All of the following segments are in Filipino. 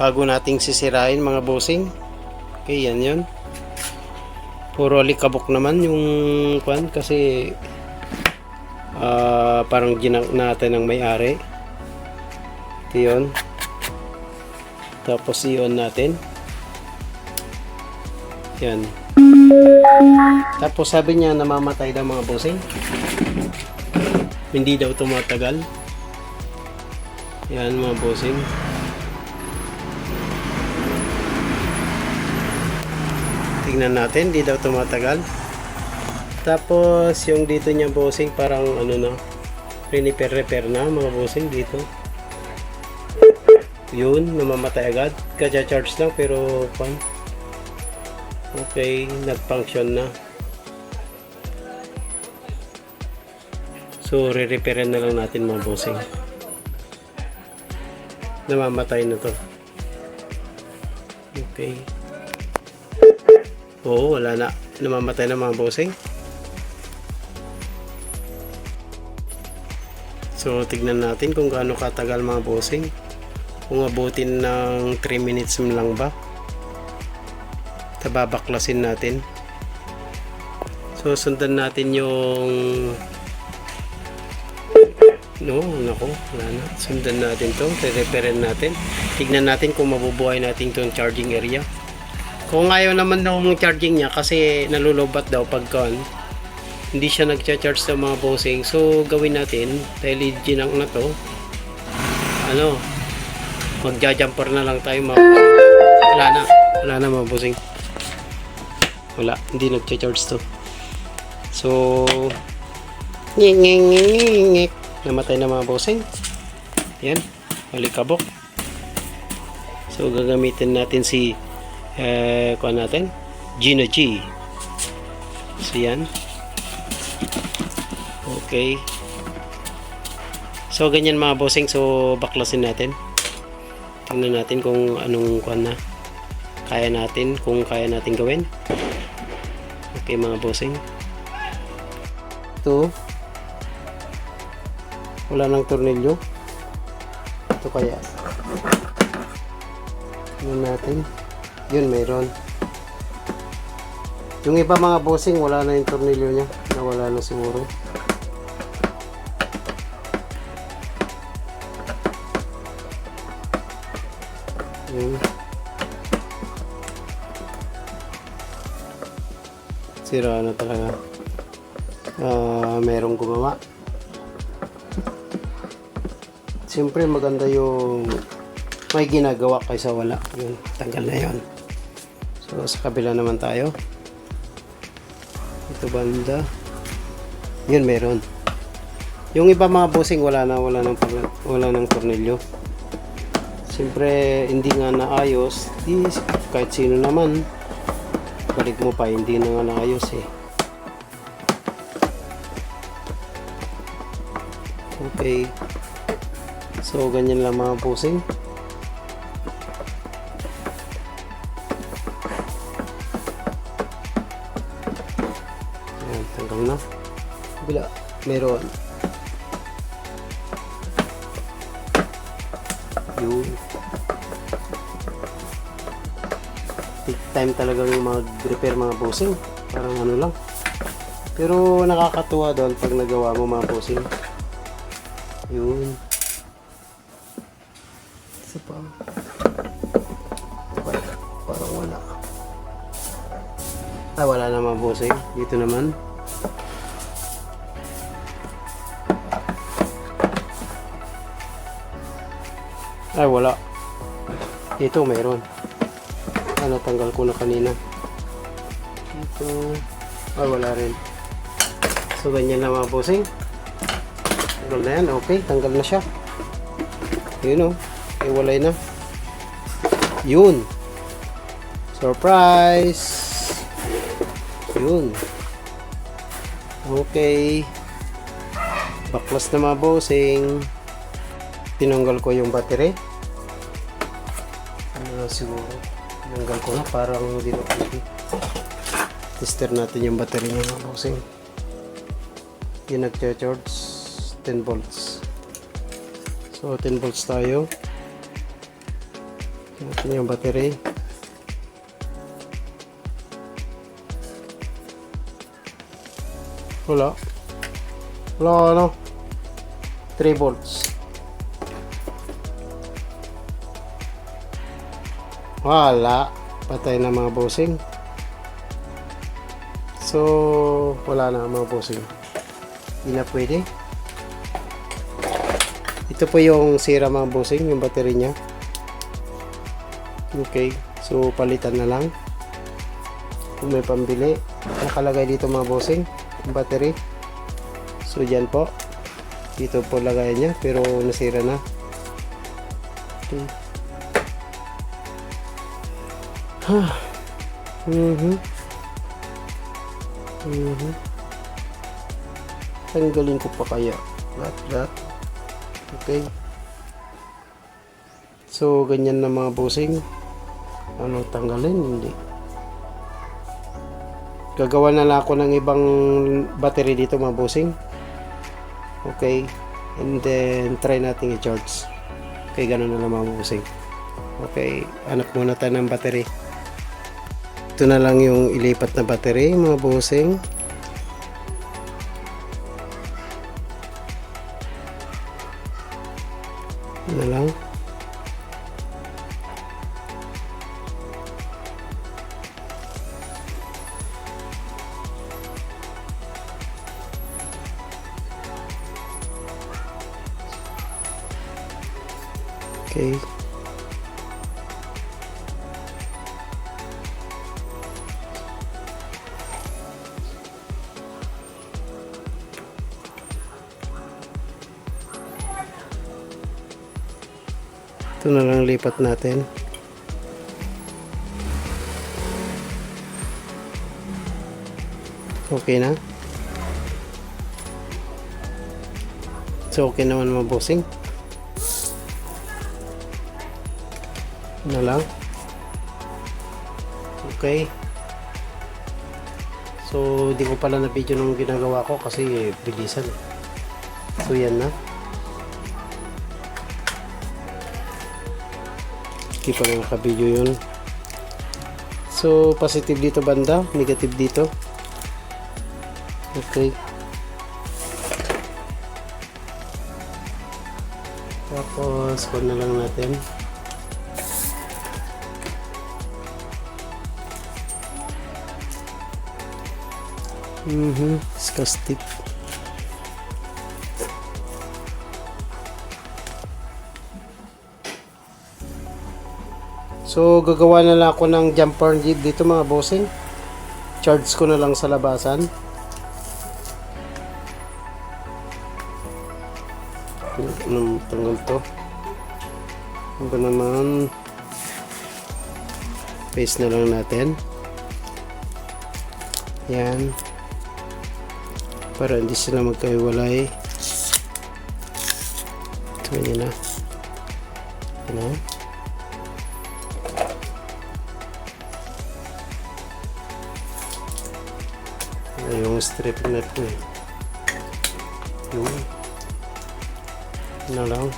bago nating sisirain mga bossing. Okay, yan yun. Puro alikabok naman yung kwan kasi parang ginang natin ng may-ari. Ito yun. Tapos iyon natin. Yan. Tapos sabi niya namamatay daw mga bossing. Hindi daw tumatagal. Yan mga bossing. Tingnan natin, hindi daw tumatagal. Tapos yung dito niya bossing parang ano na, repair na mga bossing dito. Yun, namamatay agad. Kaja-charge lang pero pan. Okay, nag-function na. So, re-repairin na lang natin mga bossing. Namamatay na to. Okay. Oo, wala na. Namamatay na mga bossing. So, tignan natin kung gaano katagal mga bossing. Kung abutin ng 3 minutes lang ba. Tababaklasin natin. So, sundan natin yung nako, wala na. Sundan natin to, re-repairin natin. Tignan natin kung mabubuhay natin itong charging area. Kung ayaw naman daw mong charging niya kasi nalulobat daw pagka hindi siya nagcha-charge sa mga bossing. So, gawin natin, dahil ginang na to, magja-jumper na lang tayo mga bossing. Wala na mga bossing. Wala, hindi nagcha-charge to. So, namatay na mga bossing. Yan, alikabok. So gagamitin natin si kuha natin Gina G. So yan. Okay. So ganyan mga bossing. So baklasin natin. Tingnan natin kung anong kuha na kaya natin, kung kaya natin gawin. Okay mga bossing. Ito wala nang tornilyo. Ito kaya yun natin. Yun mayroon. Yung iba mga bossing wala na yung tornilyo nya. Nawala na siguro. Yun. Sira na talaga. Merong gumawa. Siyempre maganda yung may ginagawa kaysa wala. Yun, tanggal na yun. So sa kabila naman tayo. Ito banda. Yun meron. Yung iba mga bossing wala nang tornilyo. Siyempre hindi nga naayos. Kahit sino naman balik mo pa hindi na nga naayos eh. Okay. So, ganyan lang mga bossing. Ayan, tanggal na. Bila, meron. Yun. Take time talagang mag-repair mga bossing. Parang ano lang. Pero nakakatuwa doon pag nagawa mo mga bossing. Yun. Isa pa. Parang wala. Wala naman bossing. Dito naman. Wala. Ito mayroon. Tanggal ko na kanina. Ito. Wala rin. So ganyan na mga bossing. Tanggal na yan. Okay. Tanggal na siya. Yun o. Iwalay na. Yun. Surprise. Yun. Okay. Baklas na mga bossing. Tinanggal ko yung battery. Siguro. Tinanggal ko na. Parang hindi na pwede. Tester natin yung battery niya mga bossing. Yung nag-charge 10 volts. So 10 volts tayo. Natin yung battery. Wala. Wala ano. 3 volts. Wala. Patay na mga bossing. So, wala na mga bossing. Hindi na pwede. Ito po yung sira mga bossing, yung battery niya. Okay. So, palitan na lang. Kung may pambili. Nakalagay dito mga bossing, yung battery. So, dyan po. Dito po lagay niya, pero nasira na. Okay. Tanggalin ko pa kaya lahat. Okay, so ganyan na mga bossing. Ano, tanggalin? Hindi. Gagawa na lang ako ng ibang battery dito mga bossing. Okay, and then try natin i-charge. Okay, ganun na lang mga bossing. Okay, hanap muna tayo ng battery. Ito na lang yung ilipat na battery mga bossing. Na lang. Okay. Ito na lang lipat natin. Okay na. So okay naman mga bossing. Na lang. Okay. So di ko pala na video nung ginagawa ko kasi bilisan. So yan na. Hindi pa lang naka-video yun. So positive dito banda, negative dito. Okay. Tapos on na lang natin. Disgusting. So gagawa na lang ako ng jumper dito mga bossing. Charge ko na lang sa labasan. Anong tanggal to? Ano ba naman? Paste na lang natin. Yan. Para hindi sila magkahiwalay. Ito yun na. Yan. Yung strip net ko eh. Na lang.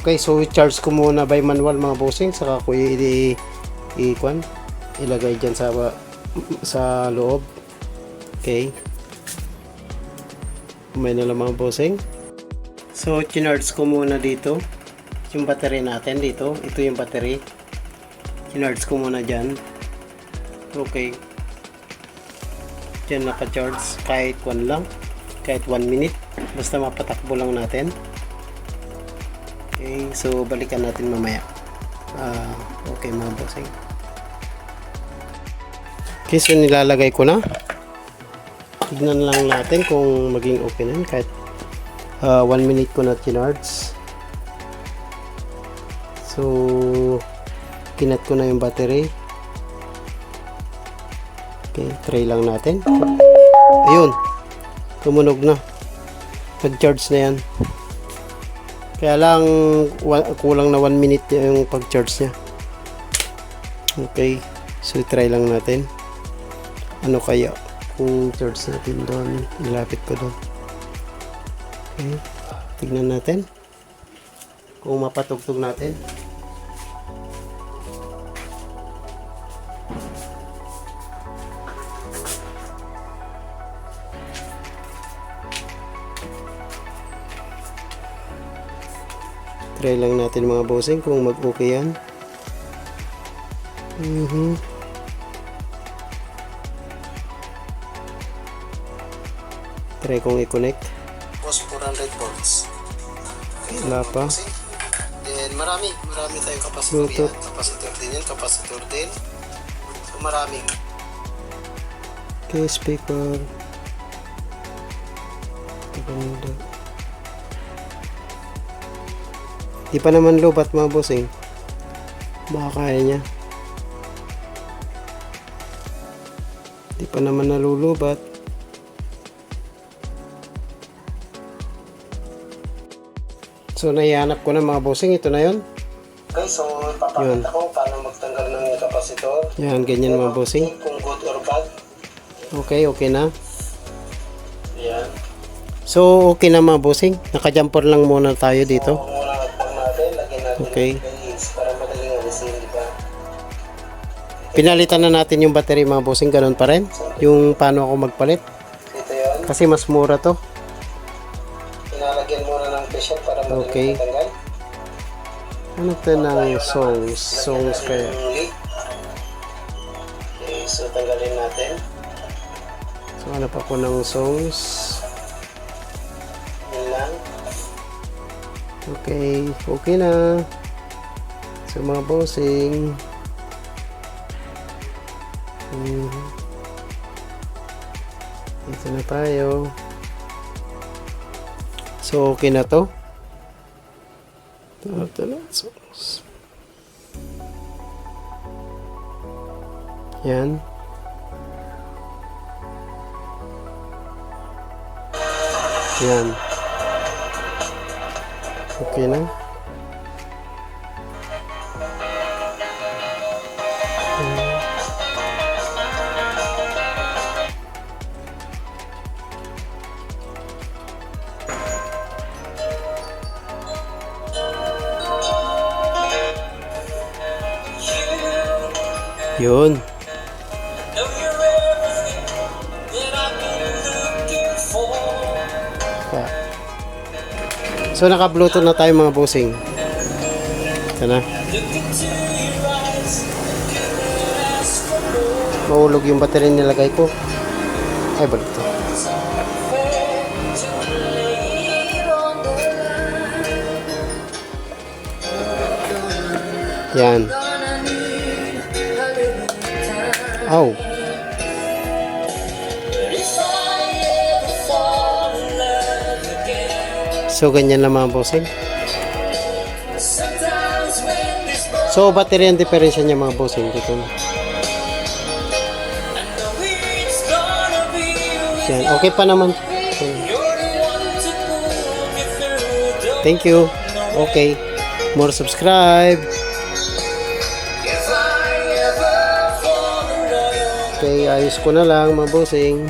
Okay, so i-charge ko muna by manual mga bossing, saka ko ilagay dyan sa loob. Okay, kumay na lang mga bossing. So chinarge ko muna dito yung battery natin dito. Ito yung battery, chinarge ko muna dyan. Okay, dyan naka-charge kahit 1 lang, kahit 1 minute, basta mapatakbo lang natin. Okay, so balikan natin mamaya. Okay mga bossing. Okay, so nilalagay ko na. Tignan lang natin kung maging okay na, kahit 1 minute ko na chinarge. So kinat ko na yung battery. Okay, try lang natin. Ayun, tumunog na, nag-charge na yan. Kaya lang kulang na 1 minute yung pag-charge nya. Okay, so try lang natin. Ano kaya kung charge natin doon, ilapit ko doon. Okay, tignan natin kung mapatugtog natin. Try lang natin mga bossing kung mag-okay yan. Try kong i-connect. Post 400 volts. Okay, wala pa. Then marami tayong kapasitor yan. Kapasitor din. So marami. Okay, speaker. Ganda. Di pa naman lobat mga bossing. Baka kaya niya. Di pa naman nalulubat. So naihanap ko na mga bossing. Ito na yon. Okay, so papakita ko paano magtanggal ng kapasitor. Yan, ganyan mga bossing. Kung good or bad. Okay, okay na. Yan. So okay na mga bossing. Naka-jumper lang muna tayo dito. So, muna natin, lagyan natin okay. Para madaling alisin, di ba? Pinalitan na natin yung battery mga bossing. Ganun pa rin. Yung paano ako magpalit. Ito yun. Kasi mas mura to. Pinalagyan muna ng pressure para madaling okay. Matanggal. Ano ito ng songs? Songs kaya. Okay, so tanggalin natin. So ano pa po ng songs? Yan lang. Okay, okay na. So mga bossing. Dito na tayo. So okay na to. Ito na. Songs. Yan. Yan. Okay na. Yun. So naka-bluetooth na tayo mga bossing. Ito na. Mahulog yung battery nilagay ko. Ay, balik to. Yan. Ow. So ganyan lang mga bossing. So battery ang diferensya niya mga bossing dito na. Yan, okay pa naman. Thank you. Okay. More subscribe. Okay, ayos ko na lang mga bossing.